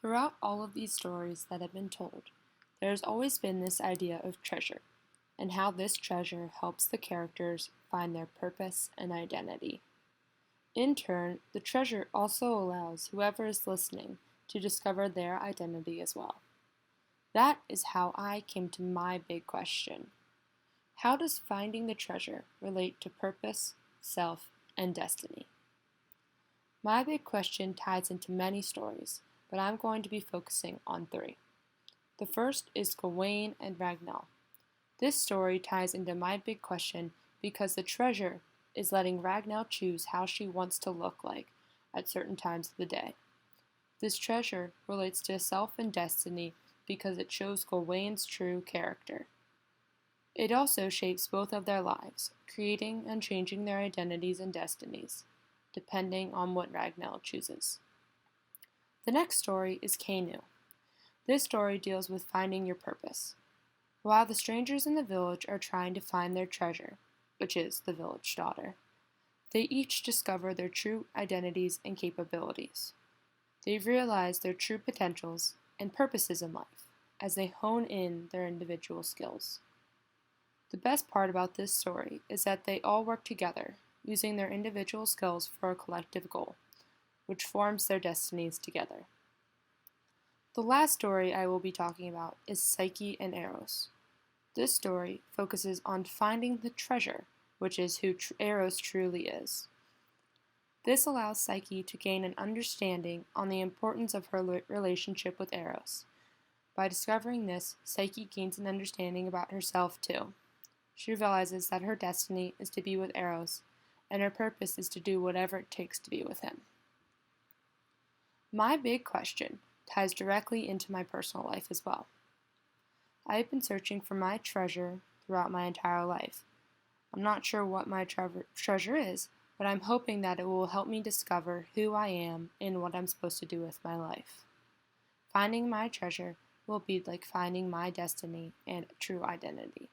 Throughout all of these stories that have been told, there has always been this idea of treasure, and how this treasure helps the characters find their purpose and identity. In turn, the treasure also allows whoever is listening to discover their identity as well. That is how I came to my big question. How does finding the treasure relate to purpose, self, and destiny? My big question ties into many stories, but I'm going to be focusing on three. The first is Gawain and Ragnall. This story ties into my big question because the treasure is letting Ragnall choose how she wants to look like at certain times of the day. This treasure relates to self and destiny because it shows Gawain's true character. It also shapes both of their lives, creating and changing their identities and destinies, depending on what Ragnall chooses. The next story is Kanu. This story deals with finding your purpose. While the strangers in the village are trying to find their treasure, which is the village daughter, they each discover their true identities and capabilities. They realize their true potentials and purposes in life as they hone in their individual skills. The best part about this story is that they all work together, using their individual skills for a collective goal, which forms their destinies together. The last story I will be talking about is Psyche and Eros. This story focuses on finding the treasure, which is who Eros truly is. This allows Psyche to gain an understanding on the importance of her relationship with Eros. By discovering this, Psyche gains an understanding about herself too. She realizes that her destiny is to be with Eros, and her purpose is to do whatever it takes to be with him. My big question ties directly into my personal life as well. I have been searching for my treasure throughout my entire life. I'm not sure what my treasure is, but I'm hoping that it will help me discover who I am and what I'm supposed to do with my life. Finding my treasure will be like finding my destiny and true identity.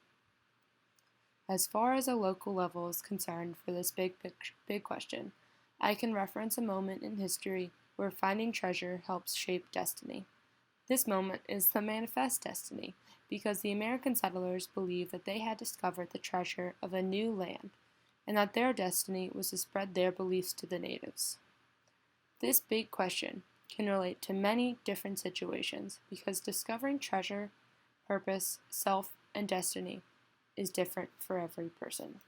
As far as a local level is concerned for this big question, I can reference a moment in history where finding treasure helps shape destiny. This moment is the manifest destiny, because the American settlers believed that they had discovered the treasure of a new land, and that their destiny was to spread their beliefs to the natives. This big question can relate to many different situations because discovering treasure, purpose, self, and destiny is different for every person.